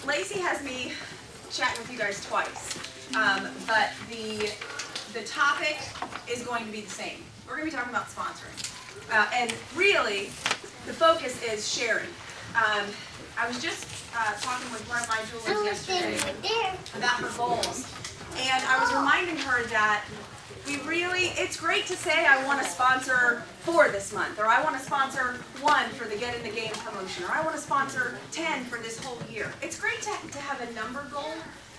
Lacey has me chatting with you guys twice, but the topic is going to be the same. We're going to be talking about sponsoring, and really, the focus is sharing. I was just talking with one of my jewelers yesterday about her goals, and I was reminding her that it's great to say I want to sponsor 4 this month, or I want to sponsor 1 for the Get in the Game promotion, or I want to sponsor 10 for this whole year. It's great to have a number goal,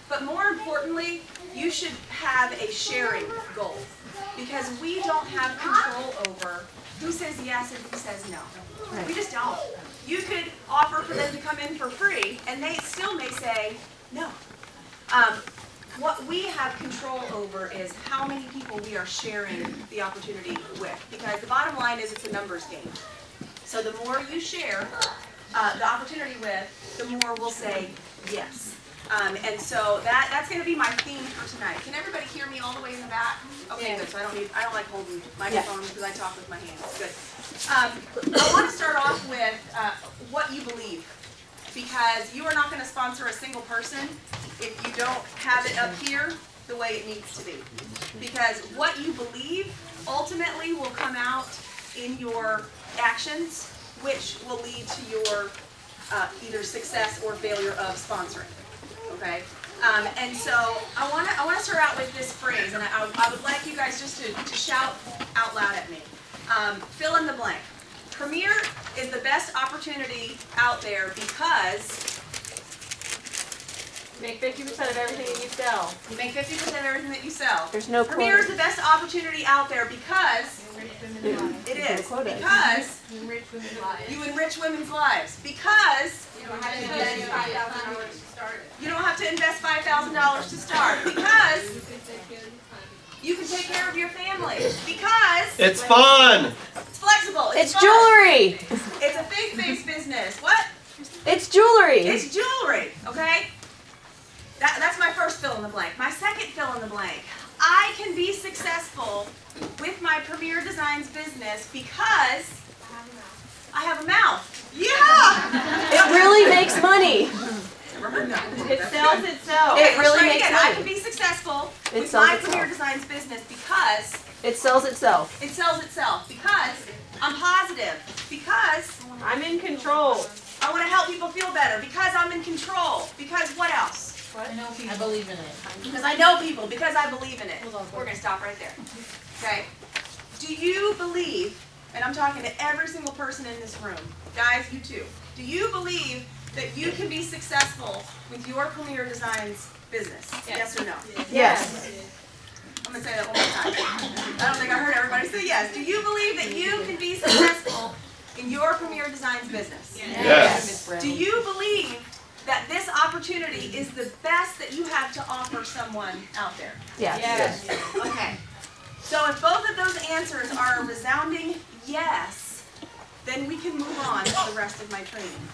but more importantly, you should have a sharing goal, because we don't have control over who says yes and who says no. Right. We just don't. You could offer for them to come in for free, and they still may say no. What we have control over is how many people we are sharing the opportunity with, because the bottom line is it's a numbers game. So the more you share the opportunity with, the more we'll say yes. And so that's going to be my theme for tonight. Can everybody hear me all the way in the back? Okay, good. So I don't like holding microphones because I talk with my hands. Good. I want to start off with what you believe, because you are not going to sponsor a single person if you don't have it up here the way it needs to be. Because what you believe ultimately will come out in your actions, which will lead to your either success or failure of sponsoring. Okay? And so I want to start out with this phrase, and I would like you guys just to shout out loud at me. Fill in the blank. Premier is the best opportunity out there because you make 50% of everything that you sell. You make 50% of everything that you sell. There's no quota. Premier is the best opportunity out there because it is. Because you enrich women's lives. Because you don't have to invest $5,000 to start. Because you can take care of your family. Because it's fun. It's flexible. It's jewelry. It's a faith-based business. What? It's jewelry. It's jewelry. Okay? That's my first fill in the blank. My second fill in the blank. I can be successful with my Premier Designs business because I have a mouth. Yeah! It really makes money. It sells itself. It really makes money. I can be successful with my Premier Designs business because it sells itself. It sells itself. Because I'm positive. Because I'm in control. I want to help people feel better. Because I'm in control. Because what else? I believe in it. Because I know people. Because I believe in it. We're going to stop right there. Okay? Do you believe, and I'm talking to every single person in this room, guys, you too, do you believe that you can be successful with your Premier Designs business? Yes or no? Yes. I'm going to say that one more time. I don't think I heard everybody say yes. Do you believe that you can be successful in your Premier Designs business? Yes. Do you believe that this opportunity is the best that you have to offer someone out there? Yes. Okay. So if both of those answers are a resounding yes, then we can move on to the rest of my training.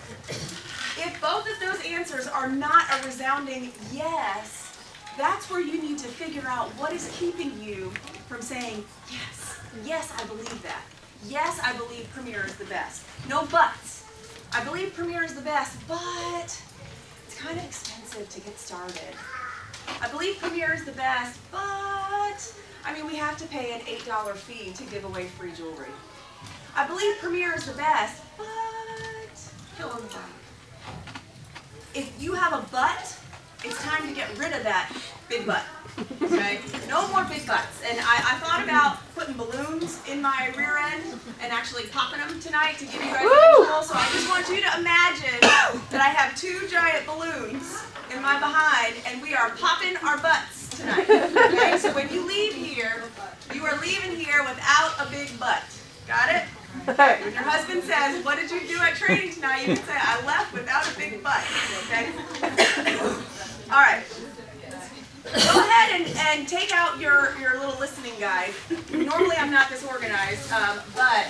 If both of those answers are not a resounding yes, that's where you need to figure out what is keeping you from saying yes. Yes, I believe that. Yes, I believe Premier is the best. No buts. I believe Premier is the best, but it's kind of expensive to get started. I believe Premier is the best, but we have to pay an $8 fee to give away free jewelry. I believe Premier is the best, but fill in the blank. If you have a butt, it's time to get rid of that big butt. Okay? No more big butts. And I thought about putting balloons in my rear end and actually popping them tonight to give you guys a visual. So I just want you to imagine that I have 2 giant balloons in my behind, and we are popping our butts tonight. Okay? So when you leave here, you are leaving here without a big butt. Got it? When your husband says, "What did you do at training tonight?" you can say, "I left without a big butt." Okay? All right. Go ahead and take out your little listening guide. Normally I'm not this organized, but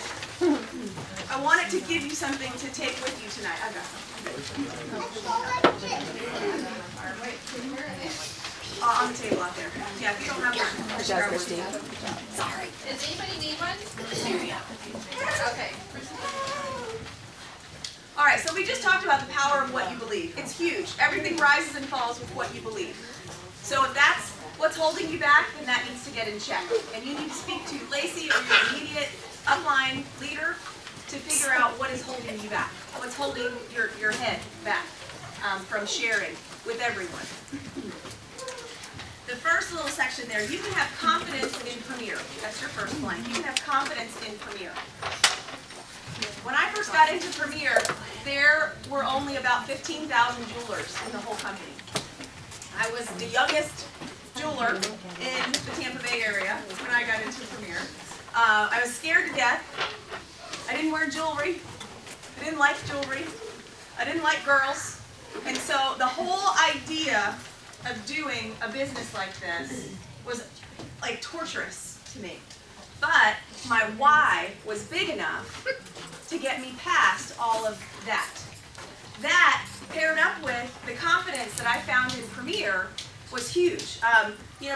I wanted to give you something to take with you tonight. I got something. On the table out there. Yeah, if you don't have one, grab one. Sorry. Does anybody need one? Okay. All right, so we just talked about the power of what you believe. It's huge. Everything rises and falls with what you believe. So if that's what's holding you back, then that needs to get in check. And you need to speak to Lacey or your immediate upline leader to figure out what is holding you back, what's holding your head back from sharing with everyone. The first little section there, you can have confidence in Premier. That's your first blank. You can have confidence in Premier. When I first got into Premier, there were only about 15,000 jewelers in the whole company. I was the youngest jeweler in the Tampa Bay area when I got into Premier. I was scared to death. I didn't wear jewelry. I didn't like jewelry. I didn't like girls. And so the whole idea of doing a business like this was like torturous to me. But my why was big enough to get me past all of that. That, paired up with the confidence that I found in Premier, was huge.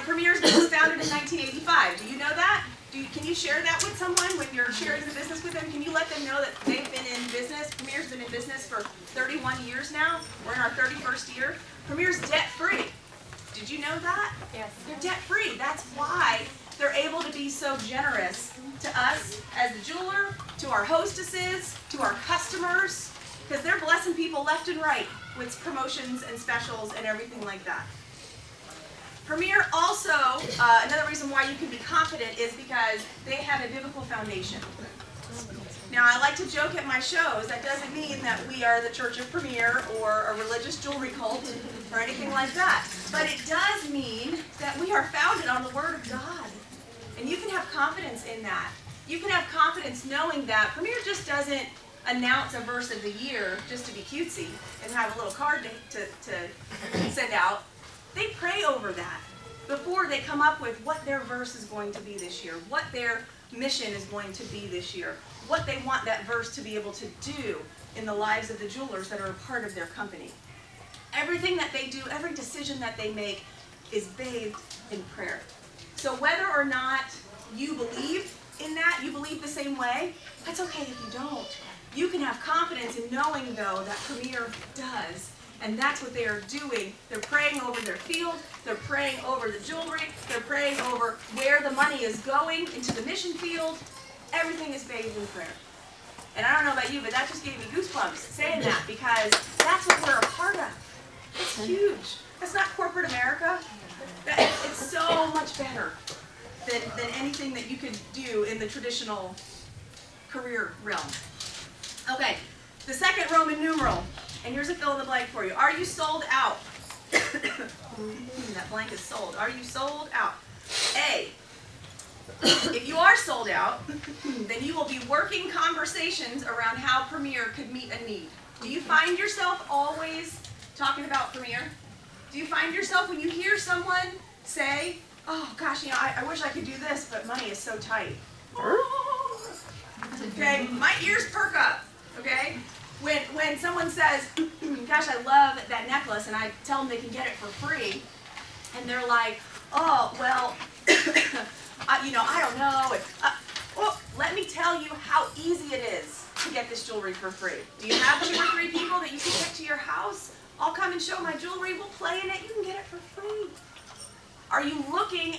Premier's was founded in 1985. Do you know that? Can you share that with someone when you're sharing the business with them? Can you let them know that they've been in business? Premier's been in business for 31 years now. We're in our 31st year. Premier's debt-free. Did you know that? Yes. They're debt-free. That's why they're able to be so generous to us as the jeweler, to our hostesses, to our customers, because they're blessing people left and right with promotions and specials and everything like that. Premier also, another reason why you can be confident is because they have a biblical foundation. Now, I like to joke at my shows, that doesn't mean that we are the Church of Premier or a religious jewelry cult or anything like that. But it does mean that we are founded on the Word of God. And you can have confidence in that. You can have confidence knowing that Premier just doesn't announce a verse of the year just to be cutesy and have a little card to send out. They pray over that before they come up with what their verse is going to be this year, what their mission is going to be this year, what they want that verse to be able to do in the lives of the jewelers that are a part of their company. Everything that they do, every decision that they make is bathed in prayer. So whether or not you believe in that, you believe the same way, that's okay if you don't. You can have confidence in knowing, though, that Premier does. And that's what they are doing. They're praying over their field. They're praying over the jewelry. They're praying over where the money is going into the mission field. Everything is bathed in prayer. And I don't know about you, but that just gave me goosebumps saying that, because that's what we're a part of. It's huge. That's not corporate America. It's so much better than anything that you could do in the traditional career realm. Okay, the second Roman numeral. And here's a fill in the blank for you. Are you sold out? That blank is sold. Are you sold out? A, if you are sold out, then you will be working conversations around how Premier could meet a need. Do you find yourself always talking about Premier? Do you find yourself when you hear someone say, oh gosh, I wish I could do this, but money is so tight. Okay, my ears perk up, okay? When someone says, gosh, I love that necklace, and I tell them they can get it for free, and they're like, oh, well, I don't know. Well, let me tell you how easy it is to get this jewelry for free. Do you have 2 or 3 people that you can get to your house? I'll come and show my jewelry. We'll play in it. You can get it for free. Are you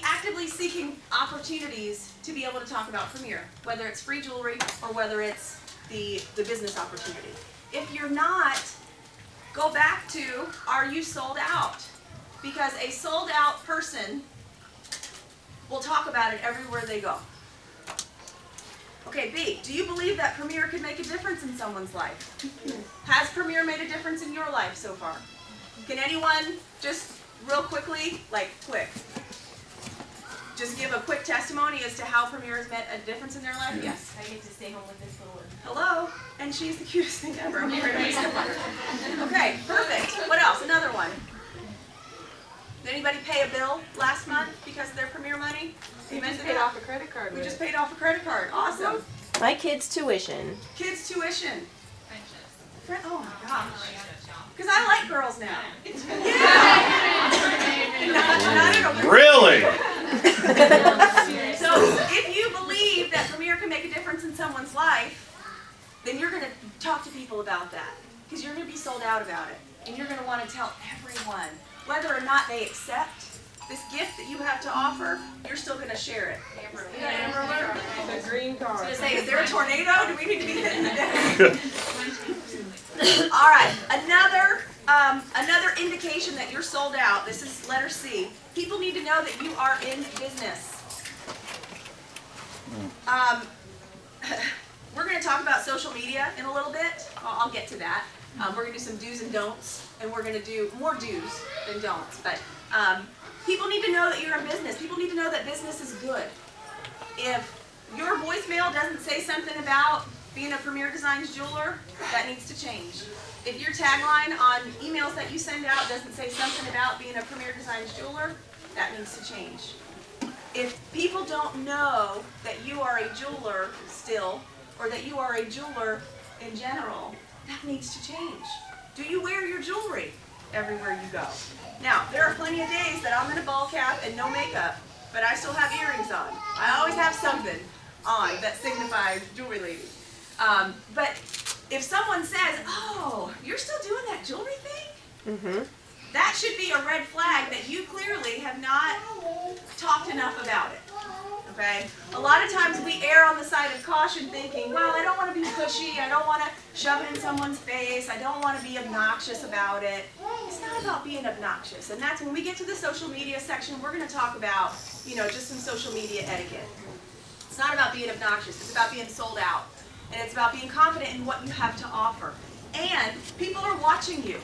actively seeking opportunities to be able to talk about Premier, whether it's free jewelry or whether it's the business opportunity? If you're not, go back to, are you sold out? Because a sold out person will talk about it everywhere they go. Okay, B, do you believe that Premier could make a difference in someone's life? Has Premier made a difference in your life so far? Can anyone just real quickly, quick, just give a quick testimony as to how Premier has made a difference in their life? Yes. I get to stay home with this little one. Hello, and she's the cutest thing ever. I'm very nice to her. Okay, perfect. What else? Another one. Did anybody pay a bill last month because of their Premier money? We just paid off a credit card. We just paid off a credit card. Awesome. My kids' tuition. Kids' tuition. Oh my gosh. Because I like girls now. Yeah. Really? So if you believe that Premier can make a difference in someone's life, then you're going to talk to people people about that, because you're going to be sold out about it, and you're going to want to tell everyone, whether or not they accept this gift that you have to offer, you're still going to share it. Amber alert? The green card. I was going to say, is there a tornado? Do we need to be hitting the deck? All right, another indication that you're sold out, this is letter C. People need to know that you are in business. We're going to talk about social media in a little bit. I'll get to that. We're going to do some do's and don'ts, and we're going to do more do's than don'ts. But people need to know that you're in business. People need to know that business is good. If your voicemail doesn't say something about being a Premier Designs jeweler, that needs to change. If your tagline on emails that you send out doesn't say something about being a Premier Designs jeweler, that needs to change. If people don't know that you are a jeweler still, or that you are a jeweler in general, that needs to change. Do you wear your jewelry everywhere you go? Now, there are plenty of days that I'm in a ball cap and no makeup, but I still have earrings on. I always have something on that signifies jewelry lady. But if someone says, oh, you're still doing that jewelry thing? That should be a red flag that you clearly have not talked enough about it. Okay? A lot of times we err on the side of caution thinking, well, I don't want to be pushy, I don't want to shove it in someone's face, I don't want to be obnoxious about it. It's not about being obnoxious. And that's when we get to the social media section, we're going to talk about, just some social media etiquette. It's not about being obnoxious, it's about being sold out. And it's about being confident in what you have to offer. And people are watching you.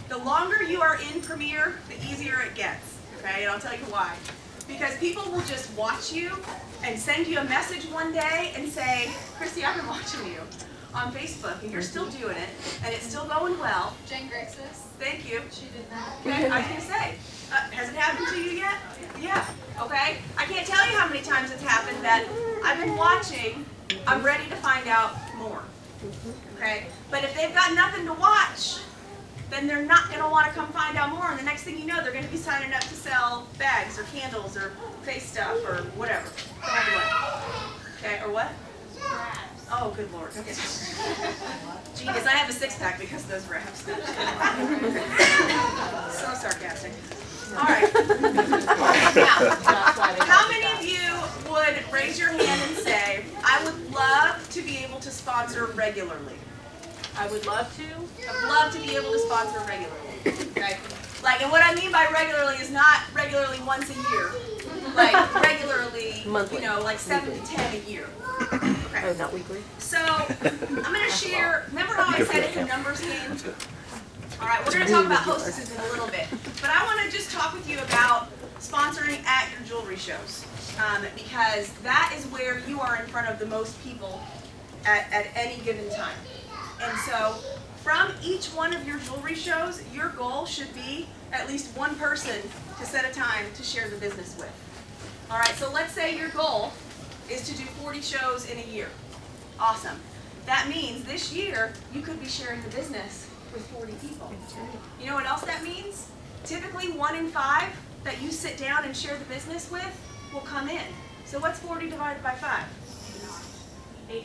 The longer you are in Premier, the easier it gets. Okay, and I'll tell you why. Because people will just watch you and send you a message one day and say, Christy, I've been watching you on Facebook and you're still doing it and it's still going well. Jane Grexis. Thank you. She did that. Okay, I was going to say, has it happened to you yet? Yeah. Okay. I can't tell you how many times it's happened that I've been watching, I'm ready to find out more. Okay? But if they've got nothing to watch, then they're not going to want to come find out more. And the next thing you know, they're going to be signing up to sell bags or candles or face stuff or whatever. Okay, or what? Oh, good Lord. Okay. Genius, I have a six-pack because of those wraps. So sarcastic. All right. Now, how many of you would raise your hand and say, I would love to be able to sponsor regularly? I would love to. I'd love to be able to sponsor regularly. Okay? And what I mean by regularly is not regularly once a year. Regularly, Monthly. like 7 to 10 a year. Okay. Oh, not weekly? So, I'm going to share, remember how I said it's a numbers game? All right, we're going to talk about hostesses in a little bit. But I want to just talk with you about sponsoring at your jewelry shows. Because that is where you are in front of the most people at any given time. And so, from each one of your jewelry shows, your goal should be at least one person to set a time to share the business with. All right, so let's say your goal is to do 40 shows in a year. Awesome. That means this year, you could be sharing the business with 40 people. You know what else that means? Typically, 1 in 5 that you sit down and share the business with will come in. So what's 40 divided by 5? 8.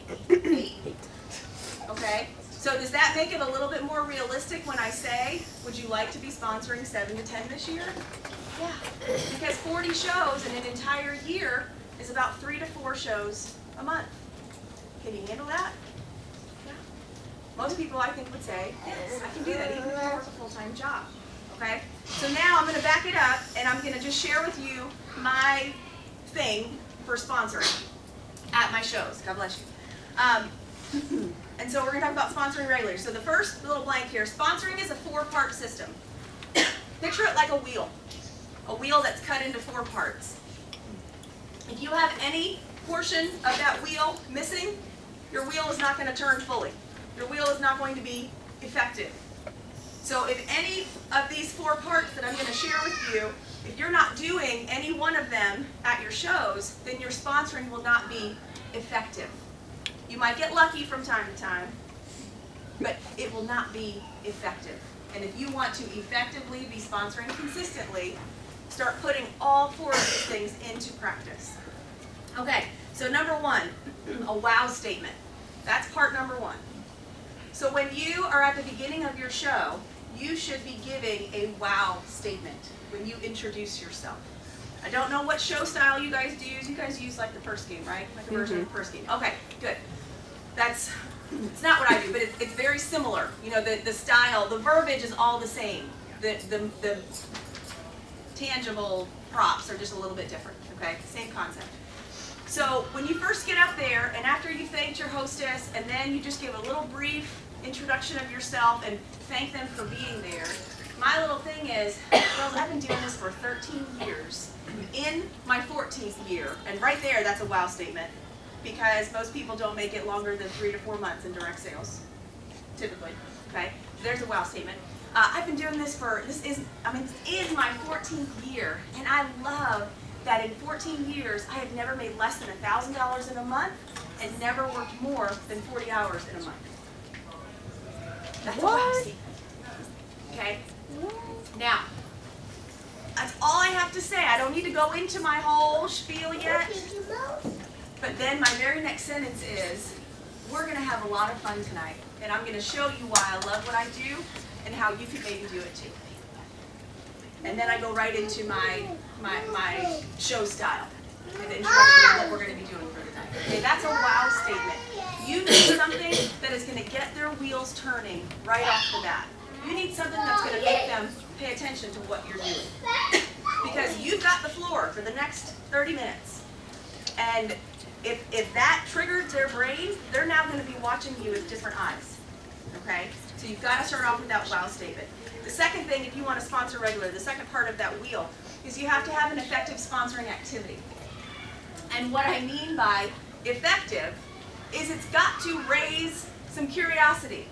Okay? So does that make it a little bit more realistic when I say, would you like to be sponsoring 7 to 10 this year? Yeah. Because 40 shows in an entire year is about 3 to 4 shows a month. Can you handle that? Yeah. Most people, I think, would say, yes, I can do that, even if I work a full-time job. Okay? So now I'm going to back it up, and I'm going to just share with you my thing for sponsoring at my shows. God bless you. And so we're going to talk about sponsoring regularly. So the first little blank here, sponsoring is a 4-part system. Picture it like a wheel that's cut into 4 parts. If you have any portion of that wheel missing, your wheel is not going to turn fully. Your wheel is not going to be effective. So if any of these 4 parts that I'm going to share with you, if you're not doing any one of them at your shows, then your sponsoring will not be effective. You might get lucky from time to time, but it will not be effective. And if you want to effectively be sponsoring consistently, start putting all 4 of these things into practice. Okay, so number 1, a wow statement. That's part number 1. So when you are at the beginning of your show, you should be giving a wow statement when you introduce yourself. I don't know what show style you guys use. You guys use like the purse game, right? Like a version of the purse game. Okay, good. It's not what I do, but it's very similar. You know, the style, the verbiage is all the same. The tangible props are just a little bit different, okay? Same concept. So when you first get up there, and after you thanked your hostess, and then you just give a little brief introduction of yourself and thank them for being there, my little thing is, girls, I've been doing this for 13 years, in my 14th year, and right there, that's a wow statement, because most people don't make it longer than 3 to 4 months in direct sales, typically, okay? There's a wow statement. I've been doing this this is my 14th year, and I love that in 14 years, I have never made less than $1,000 in a month, and never worked more than 40 hours in a month. That's a wow statement, okay? Now, that's all I have to say. I don't need to go into my whole spiel yet. But then my very next sentence is, we're going to have a lot of fun tonight. And I'm going to show you why I love what I do and how you can maybe do it too. And then I go right into my show style. And the introduction of what we're going to be doing for the night. Okay, that's a wow statement. You need something that is going to get their wheels turning right off the bat. You need something that's going to make them pay attention to what you're doing. Because you've got the floor for the next 30 minutes. And if that triggered their brain, they're now going to be watching you with different eyes. Okay? So you've got to start off with that wow statement. The second thing, if you want to sponsor regular, the second part of that wheel, is you have to have an effective sponsoring activity. And what I mean by effective is it's got to raise some curiosity.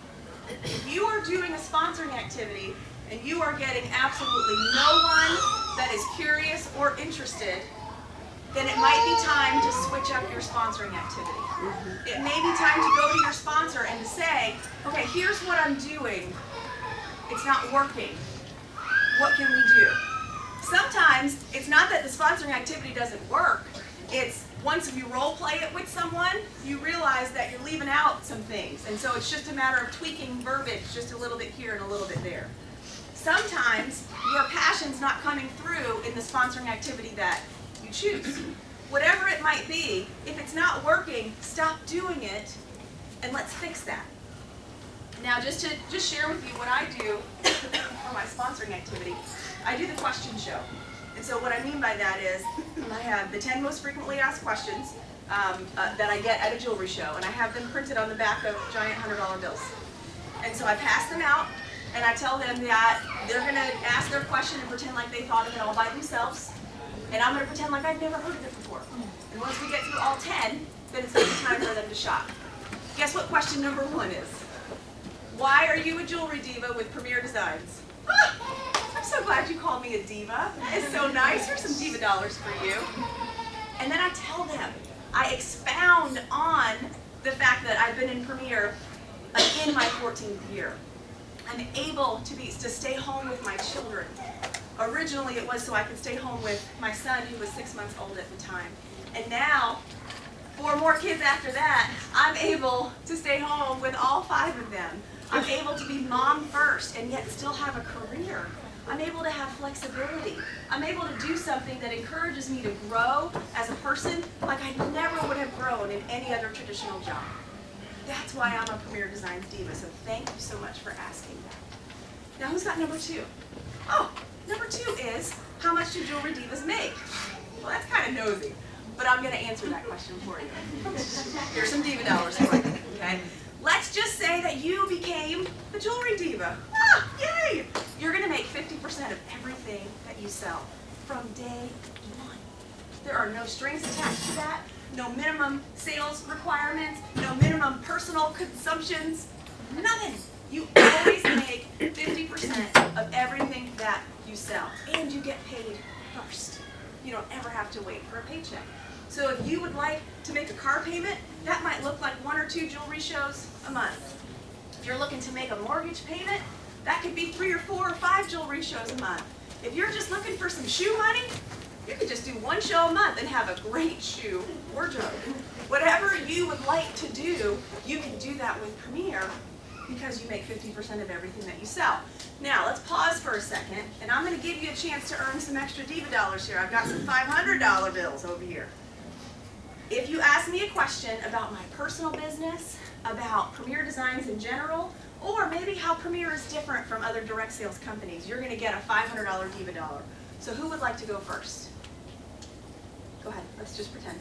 If you are doing a sponsoring activity and you are getting absolutely no one that is curious or interested, then it might be time to switch up your sponsoring activity. It may be time to go to your sponsor and to say, okay, here's what I'm doing. It's not working. What can we do? Sometimes it's not that the sponsoring activity doesn't work. It's once you role play it with someone, you realize that you're leaving out some things. And so it's just a matter of tweaking verbiage just a little bit here and a little bit there. Sometimes your passion's not coming through in the sponsoring activity that you choose. Whatever it might be, if it's not working, stop doing it and let's fix that. Now just to share with you what I do for my sponsoring activity, I do the question show. And so what I mean by that is I have the 10 most frequently asked questions that I get at a jewelry show, and I have them printed on the back of giant $100 bills. And so I pass them out, and I tell them that they're going to ask their question and pretend like they thought of it all by themselves, and I'm going to pretend like I've never heard of it before. And once we get through all 10, then it's going to be time for them to shop. Guess what question number 1 is? Why are you a jewelry diva with Premier Designs? I'm so glad you called me a diva. It's so nice. Here's some diva dollars for you. And then I tell them, I expound on the fact that I've been in Premier in my 14th year. I'm able to stay home with my children. Originally it was so I could stay home with my son who was 6 months old at the time. And now, 4 more kids after that, I'm able to stay home with all 5 of them. I'm able to be mom first and yet still have a career. I'm able to have flexibility. I'm able to do something that encourages me to grow as a person like I never would have grown in any other traditional job. That's why I'm a Premier Designs diva, so thank you so much for asking that. Now who's got number 2? Oh, number 2 is, how much do jewelry divas make? Well, that's kind of nosy, but I'm going to answer that question for you. Here's some diva dollars for you, okay? Let's just say that you became the jewelry diva. Ah, yay! You're going to make 50% of everything that you sell from day 1. There are no strings attached to that, no minimum sales requirements, no minimum personal consumptions, nothing. You always make 50% of everything that you sell, and you get paid first. You don't ever have to wait for a paycheck. So if you would like to make a car payment, that might look like 1 or 2 jewelry shows a month. If you're looking to make a mortgage payment, that could be 3 or 4 or 5 jewelry shows a month. If you're just looking for some shoe money, you could just do 1 show a month and have a great shoe wardrobe. Whatever you would like to do, you can do that with Premier because you make 50% of everything that you sell. Now, let's pause for a second, and I'm going to give you a chance to earn some extra Diva dollars here. I've got some $500 bills over here. If you ask me a question about my personal business, about Premier Designs in general, or maybe how Premier is different from other direct sales companies, you're going to get a $500 Diva dollar. So who would like to go first? Go ahead, let's just pretend.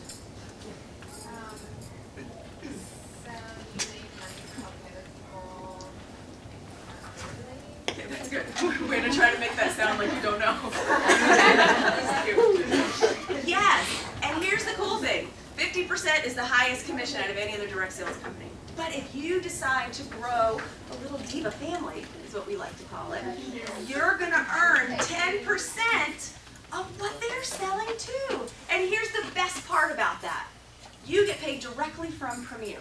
Okay, that's good. We're going to try to make that sound like you don't know. Yes, and here's the cool thing. 50% is the highest commission out of any other direct sales company. But if you decide to grow a little Diva family, is what we like to call it, you're going to earn 10% of what they're selling too. And here's the best part about that. You get paid directly from Premier.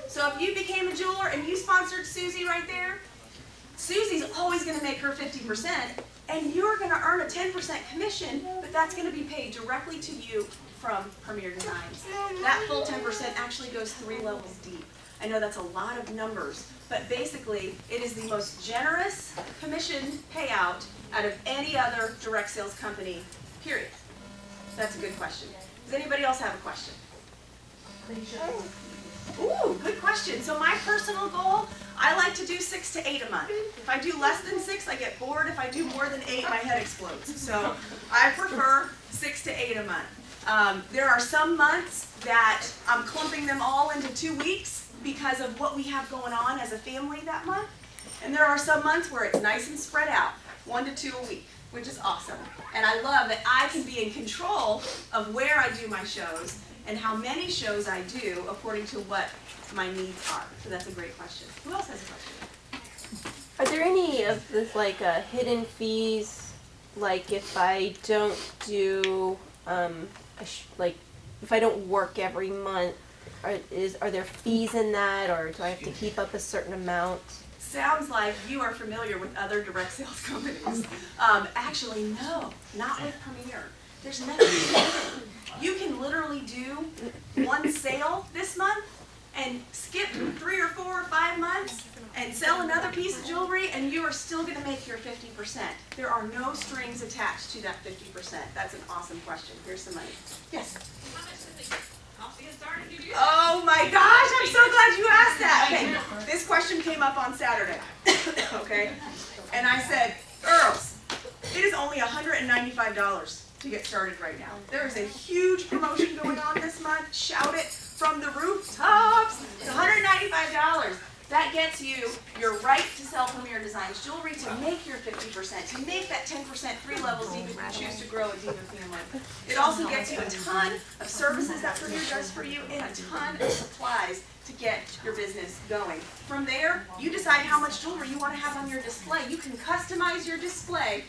So if you became a jeweler and you sponsored Susie right there, Susie's always going to make her 50%, and you're going to earn a 10% commission, but that's going to be paid directly to you from Premier Designs. That full 10% actually goes 3 levels deep. I know that's a lot of numbers, but basically it is the most generous commission payout out of any other direct sales company, period. That's a good question. Does anybody else have a question? Ooh, good question. So my personal goal, I like to do 6 to 8 a month. If I do less than 6, I get bored. If I do more than 8, my head explodes. So I prefer 6 to 8 a month. There are some months that I'm clumping them all into 2 weeks because of what we have going on as a family that month. And there are some months where it's nice and spread out, 1 to 2 a week, which is awesome. And I love that I can be in control of where I do my shows and how many shows I do according to what my needs are. So that's a great question. Who else has a question? Are there any of this hidden fees, like if I don't do if I don't work every month, are there fees in that, or do I have to keep up a certain amount? Sounds like you are familiar with other direct sales companies. Actually, no, not with Premier. There's nothing hidden. You can literally do 1 sale this month and skip 3 or 4 or 5 months and sell another piece of jewelry, and you are still going to make your 50%. There are no strings attached to that 50%. That's an awesome question. Here's some money. Yes? How much does it cost to get started if you do Oh my gosh, I'm so glad you asked that. Okay, this question came up on Saturday, okay? And I said, girls, it is only $195 to get started right now. There is a huge promotion going on this month. Shout it from the rooftops. It's $195. That gets you your right to sell Premier Designs jewelry, to make your 50%, to make that 10% 3 levels even if you choose to grow a Diva family. It also gets you a ton of services that Premier does for you and a ton of supplies to get your business going. From there, you decide how much jewelry you want to have on your display. You can customize your display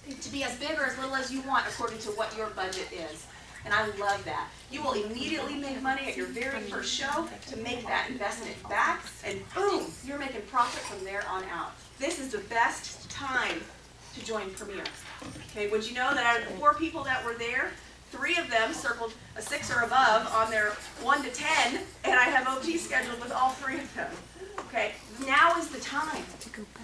to be as big or as little as you want according to what your budget is. And I love that. You will immediately make money at your very first show to make that investment back, and boom, you're making profit from there on out. This is the best time to join Premier. Okay, would you know that out of the 4 people that were there, 3 of them circled a 6 or above on their 1 to 10, and I have OT scheduled with all 3 of them. Okay, now is the time.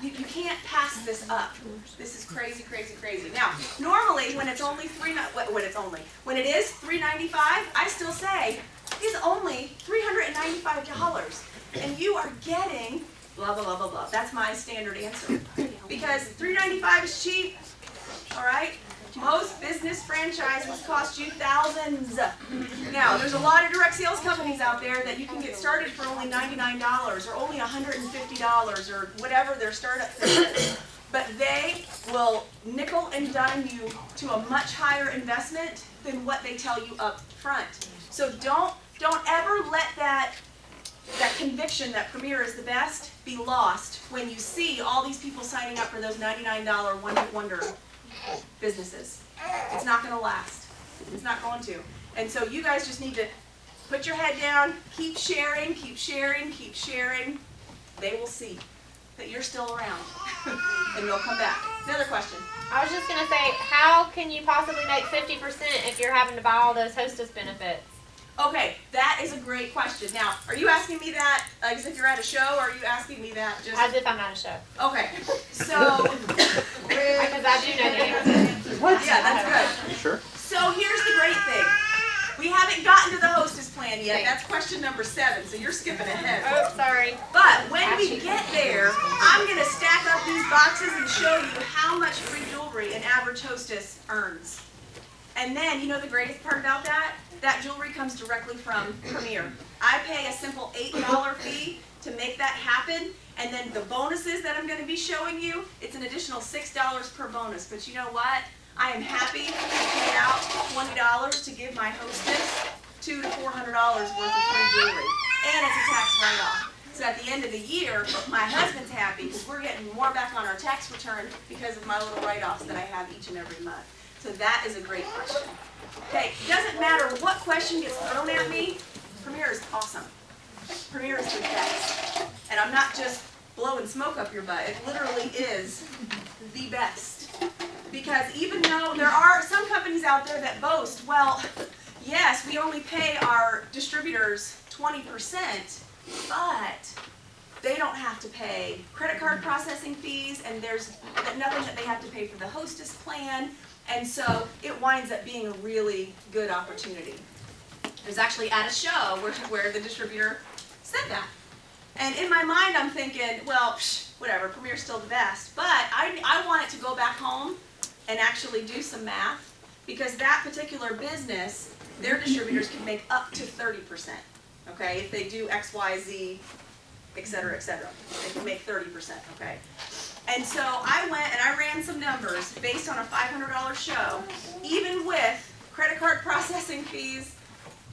You can't pass this up. This is crazy, crazy, crazy. Now, normally when it is $395, I still say it's only $395, and you are getting blah blah blah blah blah. That's my standard answer because $395 is cheap. All right. Most business franchises cost you thousands. Now, there's a lot of direct sales companies out there that you can get started for only $99 or only $150 or whatever their startup fee is. But they will nickel and dime you to a much higher investment than what they tell you up front. So don't ever let that conviction that Premier is the best be lost when you see all these people signing up for those $99 one-hit wonder businesses. It's not going to last. It's not going to. And so you guys just need to put your head down, keep sharing, keep sharing, keep sharing. They will see that you're still around and they'll come back. Another question. I was just going to say, how can you possibly make 50% if you're having to buy all those hostess benefits? Okay, that is a great question. Now, are you asking me that like as if you're at a show, or are you asking me that just? As if I'm at a show. Okay, so. Because I do know the answer. Yeah, that's good. Sure. So here's the great thing. We haven't gotten to the hostess plan yet. That's question number 7, so you're skipping ahead. Oh, sorry. But when we get there, I'm going to stack up these boxes and show you how much free jewelry an average hostess earns. And then, you know the greatest part about that? That jewelry comes directly from Premier. I pay a simple $8 fee to make that happen, and then the bonuses that I'm going to be showing you, it's an additional $6 per bonus. But you know what? I am happy to pay out $20 to give my hostess $200 to $400 worth of free jewelry, and it's a tax write-off. So at the end of the year, my husband's happy because we're getting more back on our tax return because of my little write-offs that I have each and every month. So that is a great question. Okay, it doesn't matter what question gets thrown at me, Premier is awesome. Premier is the best. And I'm not just blowing smoke up your butt, it literally is the best. Because even though there are some companies out there that boast, well, yes, we only pay our distributors 20%, but they don't have to pay credit card processing fees, and there's nothing that they have to pay for the hostess plan, and so it winds up being a really good opportunity. I was actually at a show where the distributor said that. And in my mind, I'm thinking, well, whatever, Premier's still the best, but I want it to go back home and actually do some math, because that particular business, their distributors can make up to 30%, okay? If they do X, Y, Z, et cetera, they can make 30%, okay? And so I went and I ran some numbers based on a $500 show, even with credit card processing fees,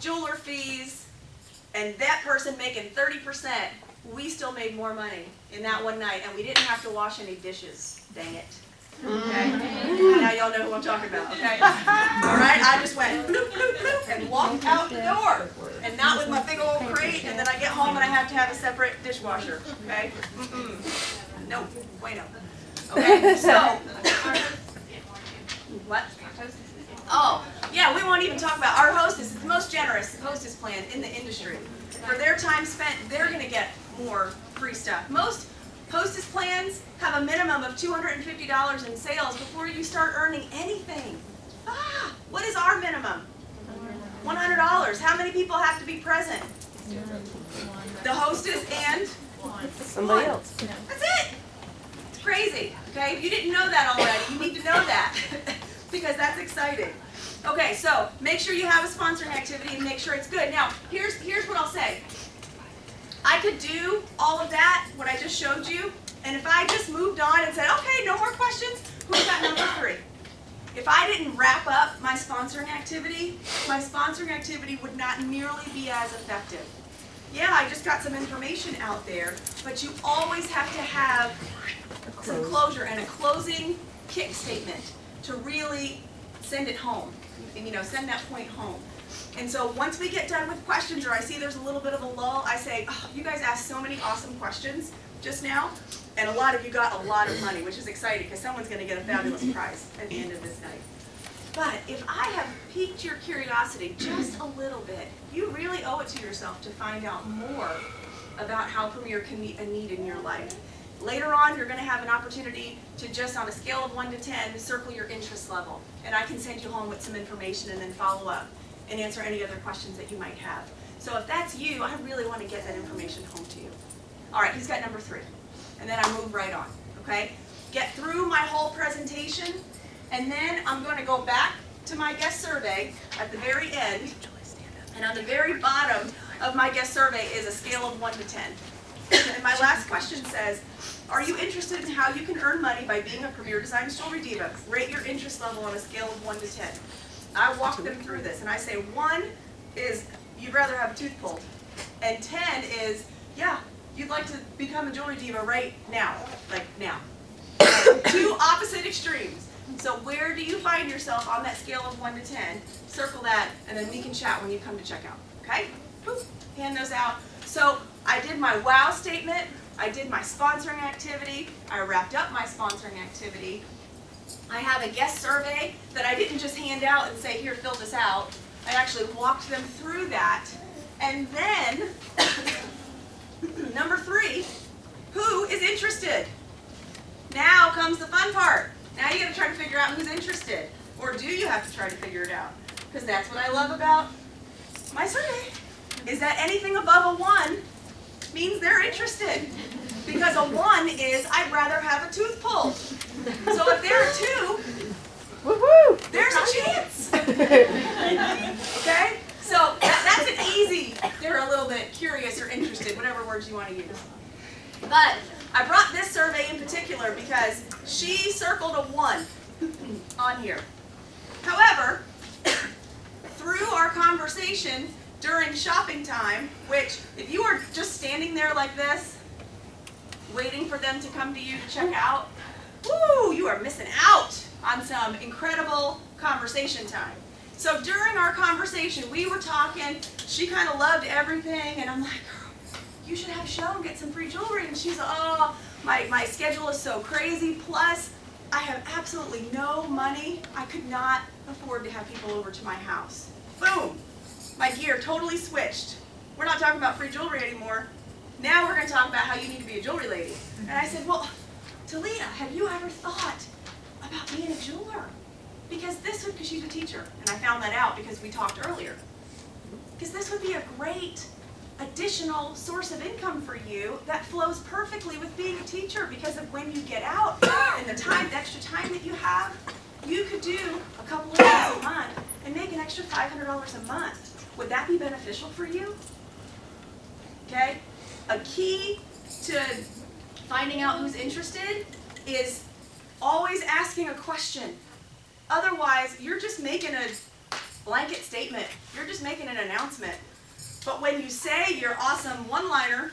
jeweler fees, and that person making 30%, we still made more money in that one night, and we didn't have to wash any dishes, dang it. Okay? Now y'all know who I'm talking about, okay? All right, I just went bloop, bloop, bloop, and walked out the door. And not with my big old crate, and then I get home and I have to have a separate dishwasher, okay? No, bueno. Okay, so, what? Oh, yeah, we won't even talk about our hostess. It's the most generous hostess plan in the industry. For their time spent, they're going to get more free stuff. Most hostess plans have a minimum of $250 in sales before you start earning anything. What is our minimum? $100. How many people have to be present? The hostess and Somebody else. That's it. It's crazy. Okay, if you didn't know that already, you need to know that because that's exciting. Okay, so make sure you have a sponsoring activity and make sure it's good. Now, here's what I'll say. I could do all of that, what I just showed you, and if I just moved on and said, okay, no more questions, who's got number 3? If I didn't wrap up my sponsoring activity would not nearly be as effective. Yeah, I just got some information out there, but you always have to have some closure and a closing kick statement to really send it home, send that point home. And so once we get done with questions, or I see there's a little bit of a lull, I say, oh, you guys asked so many awesome questions just now, and a lot of you got a lot of money, which is exciting because someone's going to get a fabulous prize at the end of this night. But if I have piqued your curiosity just a little bit, you really owe it to yourself to find out more about how Premier can meet a need in your life. Later on, you're going to have an opportunity to just, on a scale of 1 to 10, circle your interest level. And I can send you home with some information and then follow up and answer any other questions that you might have. So if that's you, I really want to get that information home to you. All right, who's got number 3? And then I move right on, okay? Get through my whole presentation, and then I'm going to go back to my guest survey at the very end. And on the very bottom of my guest survey is a scale of 1 to 10. And my last question says, are you interested in how you can earn money by being a Premier Designs Jewelry Diva? Rate your interest level on a scale of 1 to 10. I walk them through this, and I say 1 is you'd rather have a tooth pulled, and 10 is, yeah, you'd like to become a jewelry diva right now, like now. Two opposite extremes. So where do you find yourself on that scale of 1 to 10? Circle that, and then we can chat when you come to checkout, okay? Boop, hand those out. So I did my wow statement, I did my sponsoring activity, I wrapped up my sponsoring activity. I have a guest survey that I didn't just hand out and say, here, fill this out. I actually walked them through that. And then, number 3, who is interested? Now comes the fun part. Now you got to try to figure out who's interested. Or do you have to try to figure it out? Because that's what I love about my survey, is that anything above a 1 means they're interested. Because a 1 is, I'd rather have a tooth pulled. So if there are 2, Woohoo! there's a chance. Okay? So that's an easy, they're a little bit curious or interested, whatever words you want to use. But I brought this survey in particular because she circled a 1 on here. However, through our conversation during shopping time, which if you are just standing there like this, waiting for them to come to you to check out, woo, you are missing out on some incredible conversation time. So during our conversation, we were talking, she kind of loved everything, and I'm like, girl, you should have a show and get some free jewelry. And she's like, oh, my schedule is so crazy, plus I have absolutely no money. I could not afford to have people over to my house. Boom, my gear totally switched. We're not talking about free jewelry anymore. Now we're going to talk about how you need to be a jewelry lady. And I said, well, Talita, have you ever thought about being a jeweler? Because she's a teacher, and I found that out because we talked earlier. Because this would be a great additional source of income for you that flows perfectly with being a teacher, because of when you get out and the extra time that you have, you could do a couple of days a month and make an extra $500 a month. Would that be beneficial for you? Okay? A key to finding out who's interested is always asking a question. Otherwise, you're just making a blanket statement. You're just making an announcement. But when you say your awesome one-liner,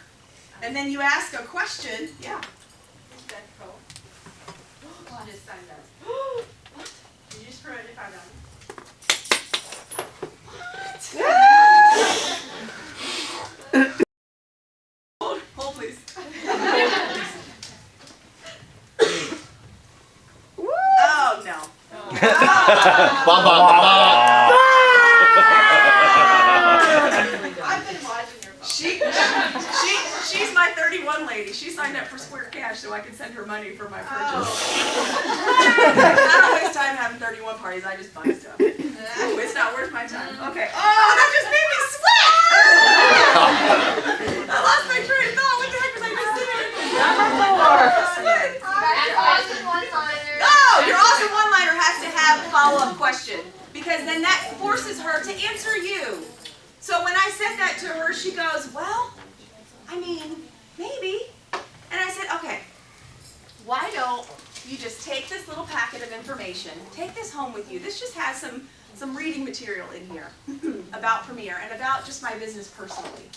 and then you ask a question, yeah. Is that cool? Oh, I just signed up. What? Did you screw it if I done? What? Hold, please. Oh, no. I've been watching her. She's my 31 lady. She signed up for Square Cash so I can send her money for my purchase. I don't waste time having 31 parties. I just buy stuff. Ooh, it's not worth my time. Okay. Oh, that just made me sweat! I lost my train of thought. What the heck was I just saying? No, your awesome one-liner has to have a follow-up question, because then that forces her to answer you. So when I said that to her, she goes, well, I mean, maybe. And I said, okay, why don't you just take this little packet of information, take this home with you. This just has some reading material in here about Premiere and about just my business personally.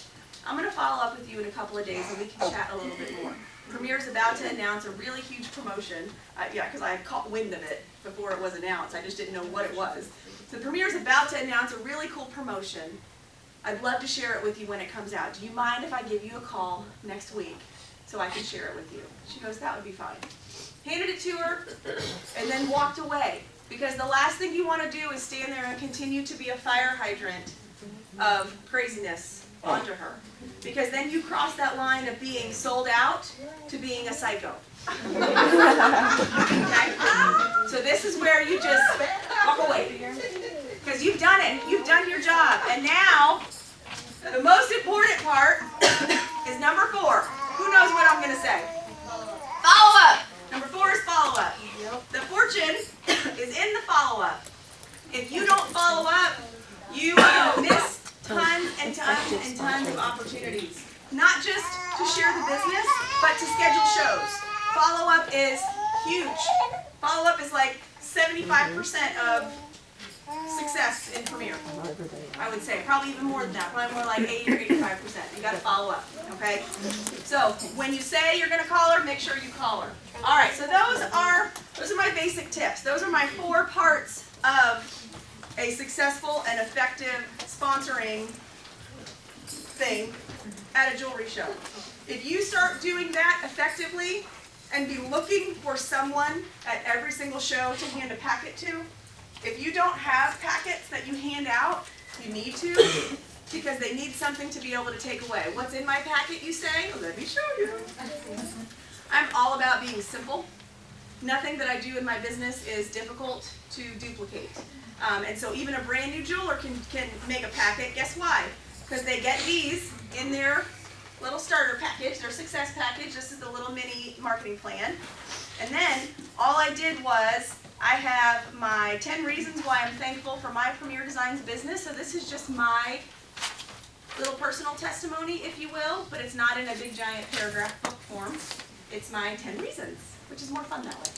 I'm going to follow up with you in a couple of days and we can chat a little bit more. Premiere's about to announce a really huge promotion. Because I had caught wind of it before it was announced. I just didn't know what it was. So Premiere's about to announce a really cool promotion. I'd love to share it with you when it comes out. Do you mind if I give you a call next week so I can share it with you? She goes, that would be fine. Handed it to her and then walked away. Because the last thing you want to do is stand there and continue to be a fire hydrant of craziness onto her. Because then you cross that line of being sold out to being a psycho. Okay? So this is where you just walk away. Because you've done it. You've done your job. And now, the most important part is number 4. Who knows what I'm going to say? Follow-up. Number 4 is follow-up. The fortune is in the follow-up. If you don't follow up, you will miss tons and tons and tons of opportunities. Not just to share the business, but to schedule shows. Follow-up is huge. Follow-up is like 75% of success in Premiere. I would say probably even more than that. Probably more like 80 or 85%. You got to follow up. Okay. So when you say you're going to call her, make sure you call her. All right. So those are my basic tips. Those are my 4 parts of a successful and effective sponsoring thing at a jewelry show. If you start doing that effectively and be looking for someone at every single show to hand a packet to, if you don't have packets that you hand out, You need to, because they need something to be able to take away. What's in my packet, you say? Let me show you. I'm all about being simple. Nothing that I do in my business is difficult to duplicate. And so even a brand new jeweler can make a packet. Guess why? Because they get these in their little starter package, their success package. This is the little mini marketing plan. And then all I did was I have my 10 reasons why I'm thankful for my Premier Designs business. So this is just my little personal testimony, if you will, but it's not in a big giant paragraph book form. It's my 10 reasons, which is more fun that way.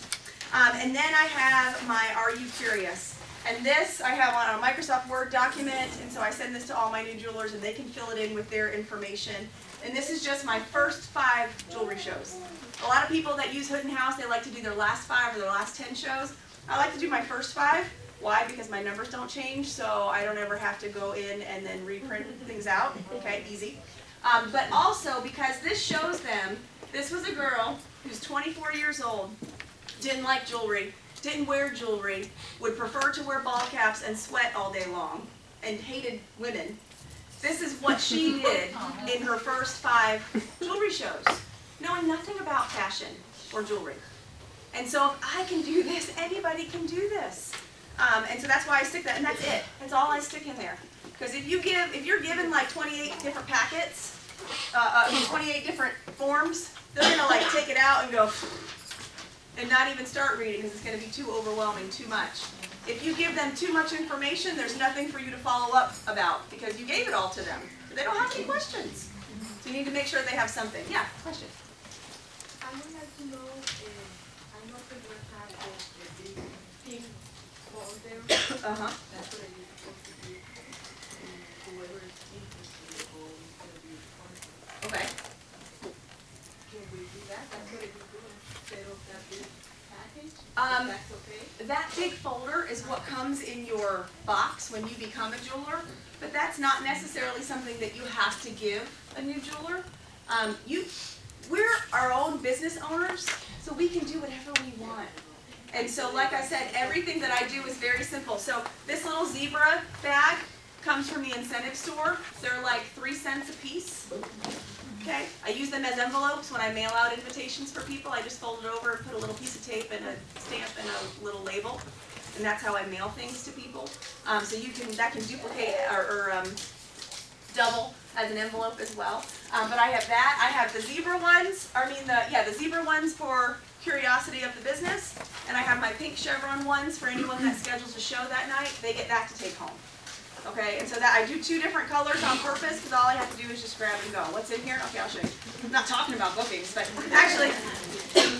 And then I have my Are You Curious? And this I have on a Microsoft Word document, and so I send this to all my new jewelers and they can fill it in with their information. And this is just my first 5 jewelry shows. A lot of people that use Hood & House, they like to do their last 5 or their last 10 shows. I like to do my first 5. Why? Because my numbers don't change, so I don't ever have to go in and then reprint things out. Okay, easy. But also because this shows them, this was a girl who's 24 years old, didn't like jewelry, didn't wear jewelry, would prefer to wear ball caps and sweat all day long, and hated women. This is what she did in her first 5 jewelry shows, knowing nothing about fashion or jewelry. And so if I can do this, anybody can do this. And so that's why I stick that, and that's it. That's all I stick in there. Because if you're given like 28 different packets, 28 different forms, they're gonna like take it out and go, and not even start reading because it's going to be too overwhelming, too much. If you give them too much information, there's nothing for you to follow up about because you gave it all to them. They don't have any questions. So you need to make sure they have something. Yeah, question. I would like to know, I know that you have the big pink folder. Uh-huh. That's what you're supposed to do. And whoever is interested or is going to be responsible. Okay. Can we do that? That's what you're doing. Instead of that big package? That's okay? That big folder is what comes in your box when you become a jeweler, but that's not necessarily something that you have to give a new jeweler. We're our own business owners, so we can do whatever we want. And so, like I said, everything that I do is very simple. So this little zebra bag comes from the incentive store. They're like 3 cents a piece. Okay, I use them as envelopes when I mail out invitations for people. I just fold it over and put a little piece of tape and a stamp and a little label, and that's how I mail things to people. So that can duplicate or double as an envelope as well. But I have that. I have the zebra ones. The zebra ones for curiosity of the business, and I have my pink chevron ones for anyone that schedules a show that night. They get that to take home. Okay, and so that I do 2 different colors on purpose because all I have to do is just grab and go. What's in here? Okay, I'll show you. I'm not talking about bookings, but actually,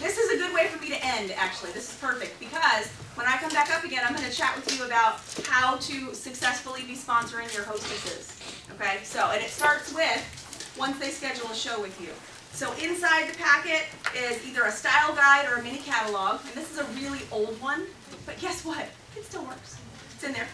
this is a good way for me to end, actually. This is perfect because when I come back up again, I'm going to chat with you about how to successfully be sponsoring your hostesses. Okay, so, and it starts with once they schedule a show with you. So inside the packet is either a style guide or a mini catalog, and this is a really old one, but guess what? It still works. It's in there.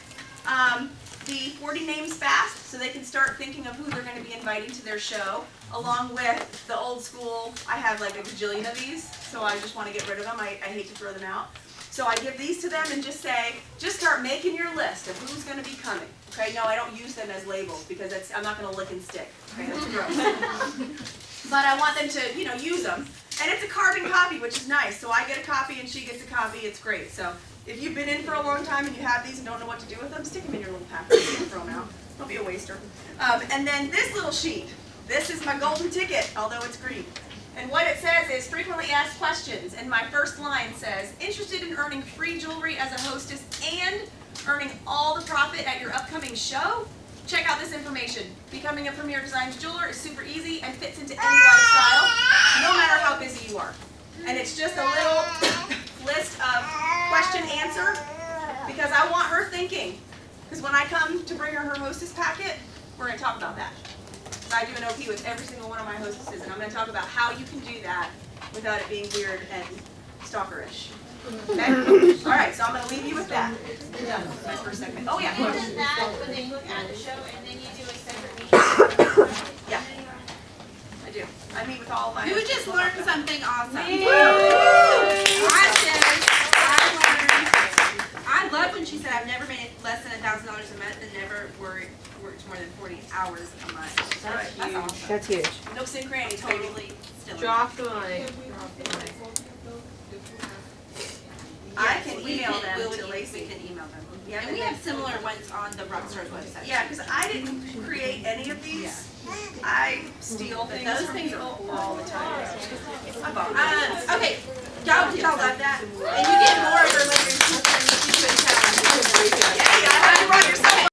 The 40 names fast, so they can start thinking of who they're going to be inviting to their show, along with the old school. I have like a gajillion of these, so I just want to get rid of them. I hate to throw them out. So I give these to them and just say, just start making your list of who's going to be coming. Okay, no, I don't use them as labels because I'm not going to lick and stick. Okay, that's gross. But I want them to, use them. And it's a carbon copy, which is nice. So I get a copy and she gets a copy. It's great. So if you've been in for a long time and you have these and don't know what to do with them, stick them in your little packet and throw them out. Don't be a waster. And then this little sheet. This is my golden ticket, although it's green. And what it says is frequently asked questions. And my first line says, interested in earning free jewelry as a hostess and earning all the profit at your upcoming show? Check out this information. Becoming a Premier Designs jeweler is super easy and fits into any lifestyle, no matter how busy you are. And it's just a little list of question answer because I want her thinking. Because when I come to bring her hostess packet, we're going to talk about that. I do an OP with every single one of my hostesses, and I'm going to talk about how you can do that without it being weird and stalkerish. Okay? All right, so I'm going to leave you with that. Done with my first segment. Oh, yeah. And then that, when they look at the show, and then you do a separate meeting. Yeah, I do. I meet with all of my You just hostesses. learned something awesome. I love when she said I've never made less than $1,000 a month and never worried 140 hours a month. That's That's huge. awesome. That's huge. Nooks and crannies, baby. Totally still. Drop the mic. Can we have both of those if you have? I can We email can- them we to can- Lacey. We can email them. Yeah, And we have similar ones on the Rockstar's website. Yeah, because I didn't create any of these. I steal But things those from things are people cool. all the time. Okay, y'all love that? And you get more of her later in the future and you can tell. Yeah, I had to run yourself